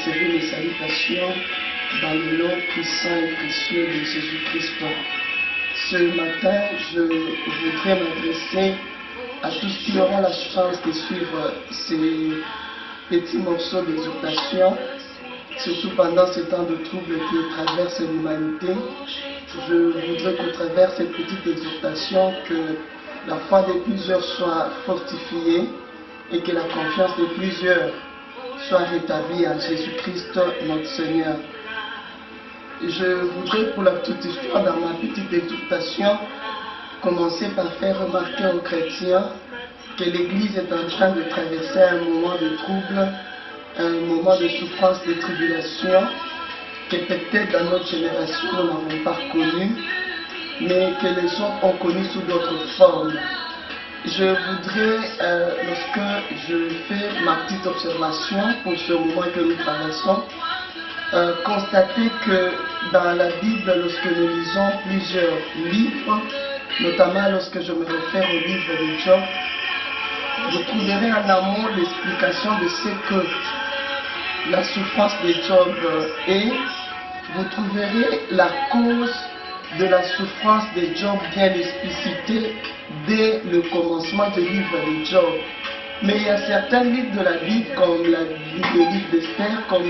recevez mes salutations dans le nom puissant et précieux de Jésus-Christ. Ce matin, je voudrais m'adresser à tous qui auront la chance de suivre ces petits morceaux d'exhortation, surtout pendant ces temps de troubles qui traversent l'humanité. Je voudrais qu'au travers cette petite exhortation, que la foi de plusieurs soit fortifiée et que la confiance de plusieurs soit rétablie en Jésus-Christ notre Seigneur. Je voudrais, pour la petite histoire, dans ma petite exhortation, commencer par faire remarquer aux chrétiens que l'Église est en train de traverser un moment de trouble, un moment de souffrance, de tribulation, que peut-être dans notre génération nous n'avons pas connu, mais que les autres ont connu sous d'autres formes. Je voudrais, lorsque je fais ma petite observation pour ce moment que nous traversons, constater que dans la Bible, lorsque nous lisons plusieurs livres, notamment lorsque je me réfère au livre de Job, vous trouverez en amont l'explication de ce que la souffrance de Job est. Vous trouverez la cause de la souffrance de Job bien explicitée dès le commencement du livre de Job. Mais il y a certains livres de la Bible, comme le livre d'Esther, comme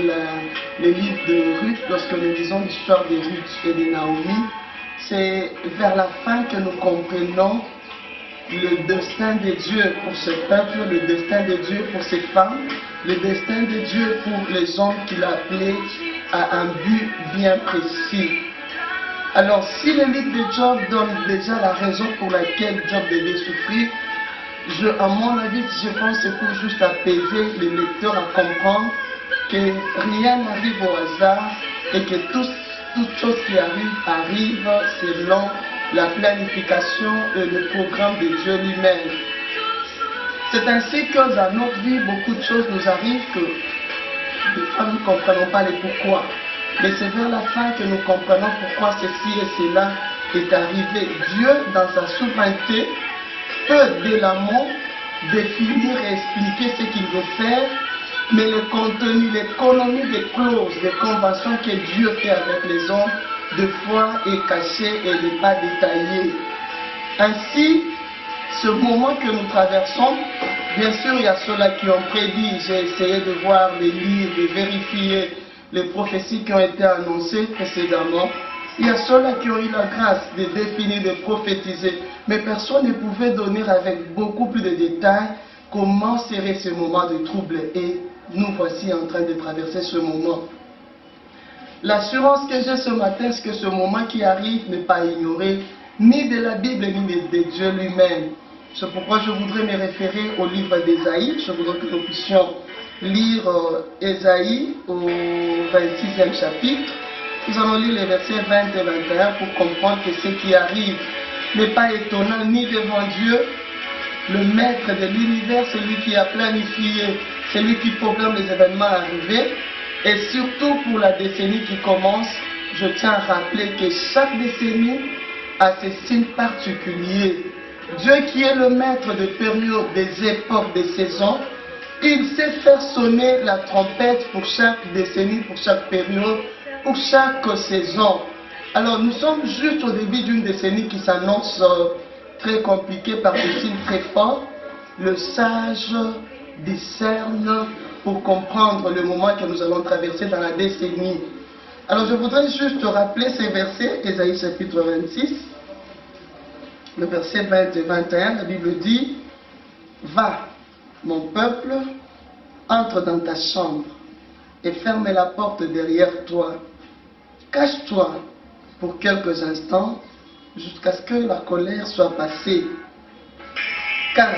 le livre de Ruth, lorsque nous lisons l'histoire de Ruth et de Naomi, c'est vers la fin que nous comprenons le destin de Dieu pour ce peuple, le destin de Dieu pour ces femmes, le destin de Dieu pour les hommes qu'il a appelés à un but bien précis. Alors, si le livre de Job donne déjà la raison pour laquelle Job devait souffrir, à mon avis, je pense que c'est pour juste apaiser les lecteurs à comprendre que rien n'arrive au hasard et que toute chose qui arrive selon la planification et le programme de Dieu lui-même. C'est ainsi que dans notre vie, beaucoup de choses nous arrivent que des fois nous ne comprenons pas les pourquoi. Mais c'est vers la fin que nous comprenons pourquoi ceci et cela est arrivé. Dieu, dans sa souveraineté, peut dès l'amont définir et expliquer ce qu'il veut faire, mais le contenu, l'économie des clauses, des conventions que Dieu fait avec les hommes, de fois est caché et n'est pas détaillé. Ainsi, ce moment que nous traversons, bien sûr, il y a ceux-là qui ont prédit, j'ai essayé de voir, les lire, de vérifier les prophéties qui ont été annoncées précédemment. Il y a ceux-là qui ont eu la grâce de définir, de prophétiser, mais personne ne pouvait donner avec beaucoup plus de détails comment serait ce moment de trouble. Et nous voici en train de traverser ce moment. L'assurance que j'ai ce matin, c'est que ce moment qui arrive n'est pas ignoré, ni de la Bible, ni de Dieu lui-même. C'est pourquoi je voudrais me référer au livre d'Ésaïe. Je voudrais que nous puissions lire Ésaïe au 26e chapitre. Nous allons lire les versets 20 et 21 pour comprendre que ce qui arrive n'est pas étonnant ni devant Dieu, le maître de l'univers, celui qui a planifié, celui qui programme les événements arrivés. Et surtout pour la décennie qui commence, je tiens à rappeler que chaque décennie a ses signes particuliers. Dieu qui est le maître des périodes, des époques, des saisons, il sait faire sonner la trompette pour chaque décennie, pour chaque période, pour chaque saison. Alors nous sommes juste au début d'une décennie qui s'annonce très compliquée par des signes très forts. Le sage discerne pour comprendre le moment que nous allons traverser dans la décennie. Alors je voudrais juste rappeler ces versets, Ésaïe chapitre 26, le verset 20 et 21, la Bible dit « Va, mon peuple, entre dans ta chambre et ferme la porte derrière toi. Cache-toi pour quelques instants jusqu'à ce que la colère soit passée. Car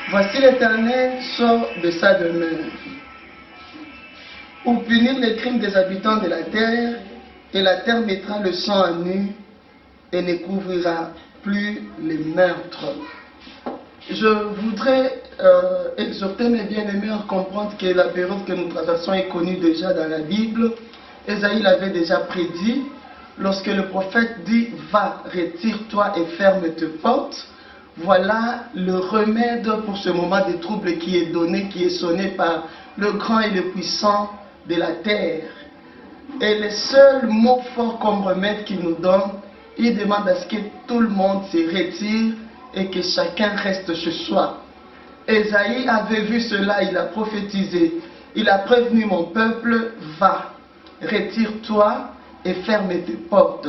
voici l'Éternel sort de sa demeure pour punir les crimes des habitants de la terre, et la terre mettra le sang à nu et ne couvrira plus les meurtres. » Je voudrais exhorter mes bien-aimés à comprendre que la période que nous traversons est connue déjà dans la Bible. Ésaïe l'avait déjà prédit. Lorsque le prophète dit « Va, retire-toi et ferme tes portes », voilà le remède pour ce moment de trouble qui est donné, qui est sonné par le grand et le puissant de la terre. Et le seul mot fort comme remède qu'il nous donne, il demande à ce que tout le monde se retire et que chacun reste chez soi. Ésaïe avait vu cela, il a prophétisé. Il a prévenu mon peuple, va, retire-toi et ferme tes portes.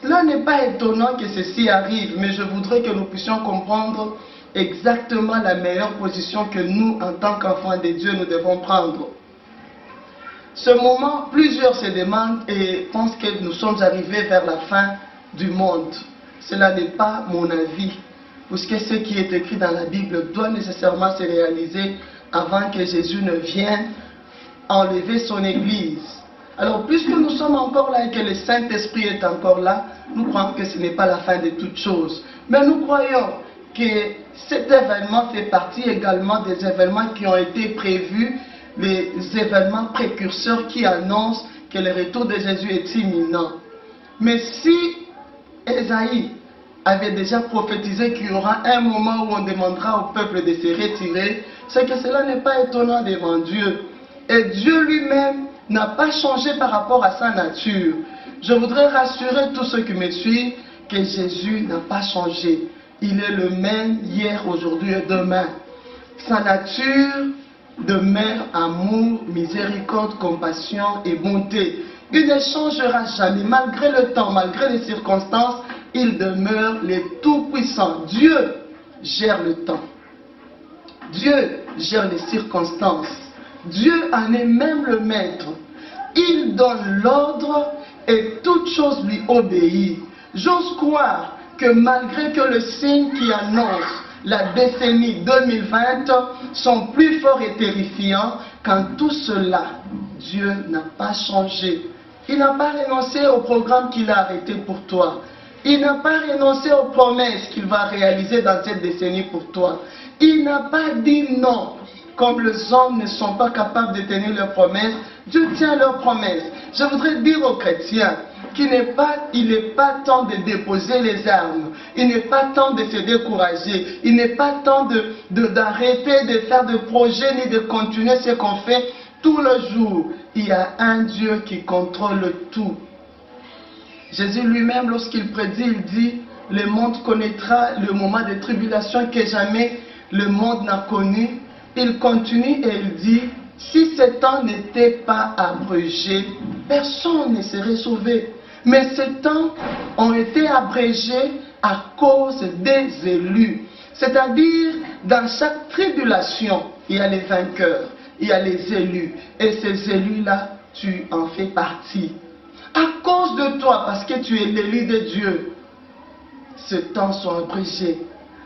Cela n'est pas étonnant que ceci arrive, mais je voudrais que nous puissions comprendre exactement la meilleure position que nous, en tant qu'enfants de Dieu, nous devons prendre. Ce moment, plusieurs se demandent et pensent que nous sommes arrivés vers la fin du monde. Cela n'est pas mon avis, puisque ce qui est écrit dans la Bible doit nécessairement se réaliser avant que Jésus ne vienne enlever son Église. Alors, puisque nous sommes encore là et que le Saint-Esprit est encore là, nous croyons que ce n'est pas la fin de toutes choses. Mais nous croyons que cet événement fait partie également des événements qui ont été prévus, les événements précurseurs qui annoncent que le retour de Jésus est imminent. Mais si Ésaïe avait déjà prophétisé qu'il y aura un moment où on demandera au peuple de se retirer, c'est que cela n'est pas étonnant devant Dieu. Et Dieu lui-même n'a pas changé par rapport à sa nature. Je voudrais rassurer tous ceux qui me suivent que Jésus n'a pas changé. Il est le même hier, aujourd'hui et demain. Sa nature demeure amour, miséricorde, compassion et bonté. Il ne changera jamais, malgré le temps, malgré les circonstances, il demeure le Tout-Puissant. Dieu gère le temps. Dieu gère les circonstances. Dieu en est même le maître. Il donne l'ordre et toute chose lui obéit. J'ose croire que malgré que le signe qui annonce la décennie 2020 sont plus forts et terrifiants, quand tout cela, Dieu n'a pas changé. Il n'a pas renoncé au programme qu'il a arrêté pour toi. Il n'a pas renoncé aux promesses qu'il va réaliser dans cette décennie pour toi. Il n'a pas dit non. Comme les hommes ne sont pas capables de tenir leurs promesses, Dieu tient leurs promesses. Je voudrais dire aux chrétiens qu'il n'est pas temps de déposer les armes. Il n'est pas temps de se décourager. Il n'est pas temps d'arrêter de faire des projets ni de continuer ce qu'on fait tout le jour. Il y a un Dieu qui contrôle tout. Jésus lui-même, lorsqu'il prédit, il dit, le monde connaîtra le moment de tribulation que jamais le monde n'a connu. Il continue et il dit, si ces temps n'étaient pas abrégés, personne ne serait sauvé. Mais ces temps ont été abrégés à cause des élus. C'est-à-dire, dans chaque tribulation, il y a les vainqueurs, il y a les élus. Et ces élus-là, tu en fais partie. À cause de toi, parce que tu es l'élu de Dieu, ces temps sont abrégés.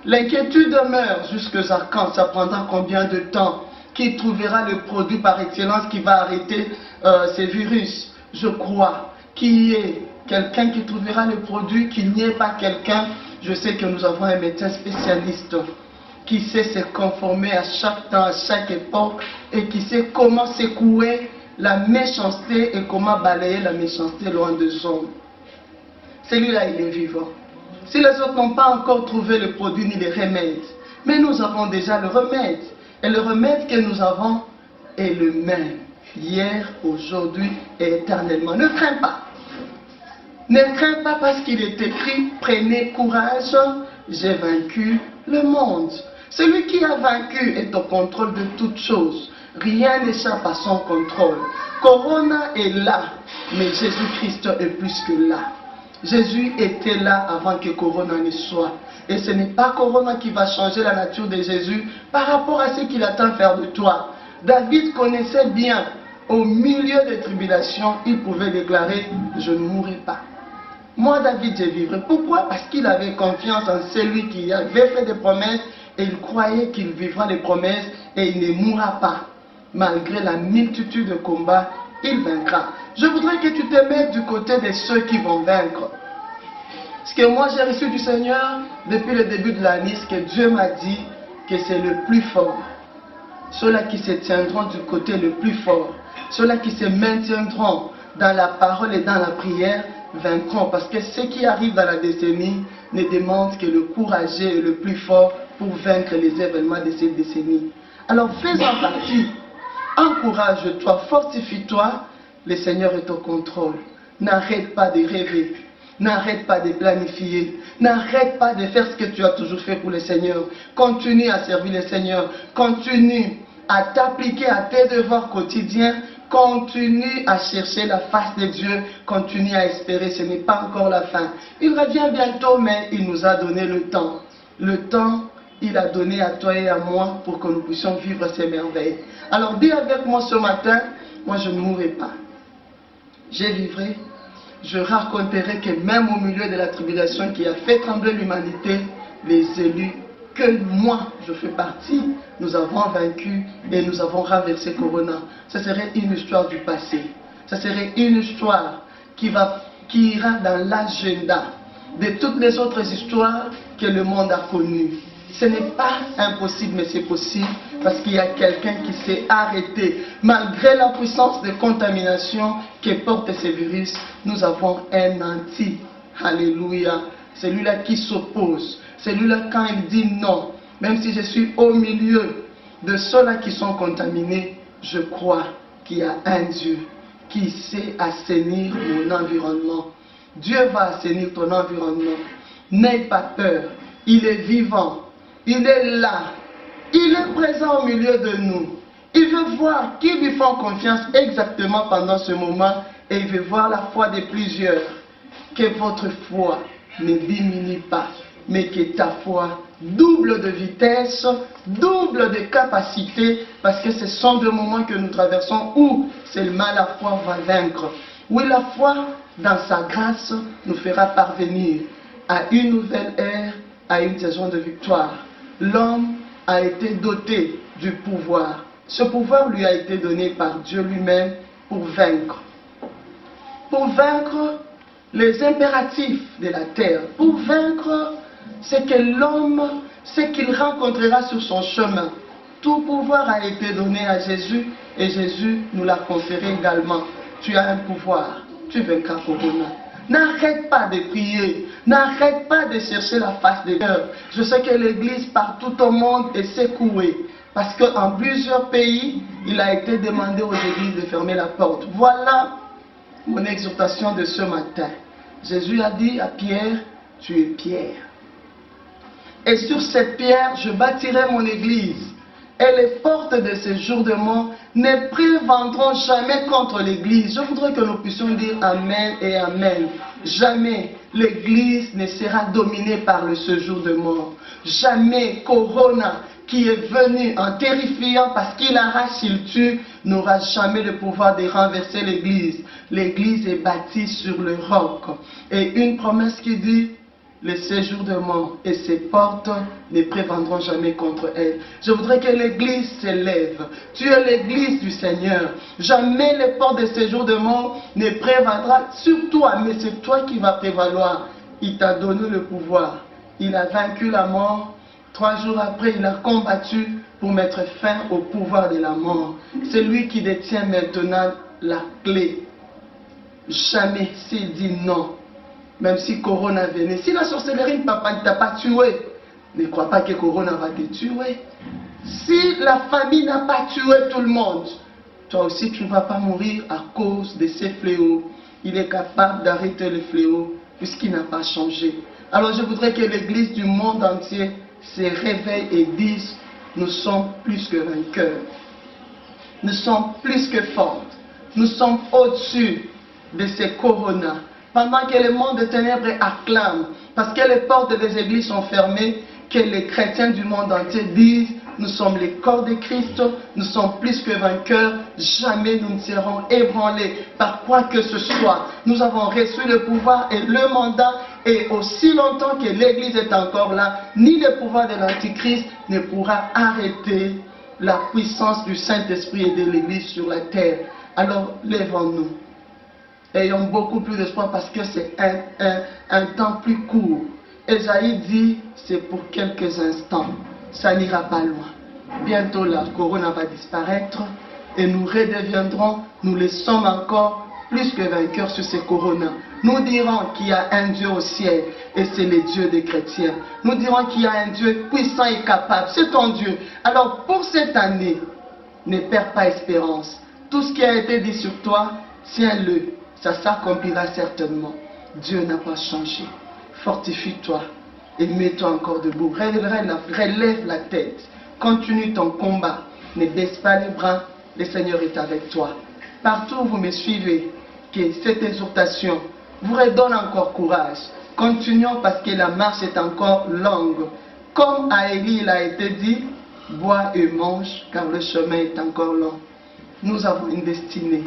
L'inquiétude demeure jusqu'à quand? Ça prendra combien de temps? Qui trouvera le produit par excellence qui va arrêter ces virus? Je crois qu'il y ait quelqu'un qui trouvera le produit, qu'il n'y ait pas quelqu'un. Je sais que nous avons un médecin spécialiste qui sait se conformer à chaque temps, à chaque époque, et qui sait comment secouer la méchanceté et comment balayer la méchanceté loin des hommes. Celui-là, il est vivant. Si les autres n'ont pas encore trouvé le produit ni le remède, mais nous avons déjà le remède. Et le remède que nous avons est le même, hier, aujourd'hui et éternellement. Ne crains pas. Ne crains pas parce qu'il est écrit, prenez courage, j'ai vaincu le monde. Celui qui a vaincu est au contrôle de toutes choses. Rien n'échappe à son contrôle. Corona est là, mais Jésus-Christ est plus que là. Jésus était là avant que Corona ne soit. Et ce n'est pas Corona qui va changer la nature de Jésus par rapport à ce qu'il attend faire de toi. David connaissait bien, au milieu des tribulations, il pouvait déclarer, je ne mourrai pas. Moi, David, je vivrai. Pourquoi? Parce qu'il avait confiance en celui qui avait fait des promesses et il croyait qu'il vivra les promesses et il ne mourra pas. Malgré la multitude de combats, il vaincra. Je voudrais que tu te mettes du côté de ceux qui vont vaincre. Ce que moi j'ai reçu du Seigneur depuis le début de l'année, ce que Dieu m'a dit, que c'est le plus fort. Ceux-là qui se tiendront du côté le plus fort, ceux-là qui se maintiendront dans la parole et dans la prière, vaincront. Parce que ce qui arrive dans la décennie ne demande que le courageux et le plus fort pour vaincre les événements de cette décennie. Alors fais-en partie. encourage-toi, fortifie-toi, le Seigneur est au contrôle. N'arrête pas de rêver, n'arrête pas de planifier, n'arrête pas de faire ce que tu as toujours fait pour le Seigneur. Continue à servir le Seigneur, continue à t'appliquer à tes devoirs quotidiens, continue à chercher la face de Dieu, continue à espérer, ce n'est pas encore la fin. Il revient bientôt, mais il nous a donné le temps. Le temps, il a donné à toi et à moi pour que nous puissions vivre ces merveilles. Alors dis avec moi ce matin, moi je ne mourrai pas. Je vivrai, je raconterai que même au milieu de la tribulation qui a fait trembler l'humanité, les élus, que moi je fais partie, nous avons vaincu et nous avons renversé Corona. Ce serait une histoire du passé. Ce serait une histoire qui ira dans l'agenda de toutes les autres histoires que le monde a connues. Ce n'est pas impossible, mais c'est possible parce qu'il y a quelqu'un qui s'est arrêté. Malgré la puissance de contamination que porte ce virus, nous avons un anti. Alléluia. Celui-là qui s'oppose. Celui-là quand il dit non. Même si je suis au milieu de ceux-là qui sont contaminés, je crois qu'il y a un Dieu qui sait assainir mon environnement. Dieu va assainir ton environnement. N'aie pas peur. Il est vivant. Il est là. Il est présent au milieu de nous. Il veut voir qui lui font confiance exactement pendant ce moment et il veut voir la foi de plusieurs. Que votre foi ne diminue pas, mais que ta foi double de vitesse, double de capacité, parce que ce sont des moments que nous traversons où seulement la foi va vaincre. Oui, la foi, dans sa grâce, nous fera parvenir à une nouvelle ère, à une saison de victoire. L'homme a été doté du pouvoir. Ce pouvoir lui a été donné par Dieu lui-même pour vaincre. Pour vaincre les impératifs de la terre. Pour vaincre ce que l'homme, ce qu'il rencontrera sur son chemin. Tout pouvoir a été donné à Jésus et Jésus nous l'a conféré également. Tu as un pouvoir, tu vaincras Corona. N'arrête pas de prier, n'arrête pas de chercher la face de Dieu. Je sais que l'église partout au monde est secouée. Parce qu'en plusieurs pays, il a été demandé aux églises de fermer la porte. Voilà mon exhortation de ce matin. Jésus a dit à Pierre, tu es Pierre. Et sur cette pierre, je bâtirai mon église. Et les portes de ce jour de mort ne prévaudront jamais contre l'église. Je voudrais que nous puissions dire Amen et Amen. Jamais l'église ne sera dominée par le séjour de mort. Jamais Corona, qui est venu en terrifiant parce qu'il arrache, il tue, n'aura jamais le pouvoir de renverser l'église. L'église est bâtie sur le roc. Et une promesse qui dit, le séjour de mort et ses portes ne prévendront jamais contre elle. Je voudrais que l'église s'élève. Tu es l'église du Seigneur. Jamais les portes de séjour de mort ne prévendront sur toi, mais c'est toi qui vas prévaloir. Il t'a donné le pouvoir. Il a vaincu la mort. 3 jours après, il a combattu pour mettre fin au pouvoir de la mort. C'est lui qui détient maintenant la clé. Jamais s'il dit non. Même si Corona venait, si la sorcellerie ne t'a pas tué, ne crois pas que Corona va te tuer. Si la famille n'a pas tué tout le monde, toi aussi tu ne vas pas mourir à cause de ces fléaux. Il est capable d'arrêter les fléaux puisqu'il n'a pas changé. Alors je voudrais que l'église du monde entier se réveille et dise, nous sommes plus que vainqueurs. Nous sommes plus que fortes. Nous sommes au-dessus de ces Corona. Pendant que le monde des ténèbres acclame, parce que les portes des églises sont fermées, que les chrétiens du monde entier disent, nous sommes les corps de Christ, nous sommes plus que vainqueurs, jamais nous ne serons ébranlés par quoi que ce soit. Nous avons reçu le pouvoir et le mandat, et aussi longtemps que l'église est encore là, ni le pouvoir de l'Antichrist ne pourra arrêter la puissance du Saint-Esprit et de l'église sur la terre. Alors, lèvons-nous. Ayons beaucoup plus d'espoir parce que c'est un temps plus court. Esaïe dit, c'est pour quelques instants. Ça n'ira pas loin. Bientôt la Corona va disparaître et nous redeviendrons, nous les sommes encore plus que vainqueurs sur ces Corona. Nous dirons qu'il y a un Dieu au ciel et c'est le Dieu des chrétiens. Nous dirons qu'il y a un Dieu puissant et capable. C'est ton Dieu. Alors pour cette année, Ne perds pas espérance. Tout ce qui a été dit sur toi, tiens-le. Ça s'accomplira certainement. Dieu n'a pas changé. Fortifie-toi et mets-toi encore debout. Relève la tête. Continue ton combat. Ne baisse pas les bras. Le Seigneur est avec toi. Partout où vous me suivez, que cette exhortation vous redonne encore courage. Continuons parce que la marche est encore longue. Comme à Élie il a été dit, bois et mange car le chemin est encore long. Nous avons une destinée.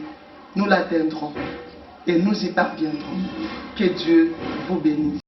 Nous l'atteindrons et nous y parviendrons. Que Dieu vous bénisse.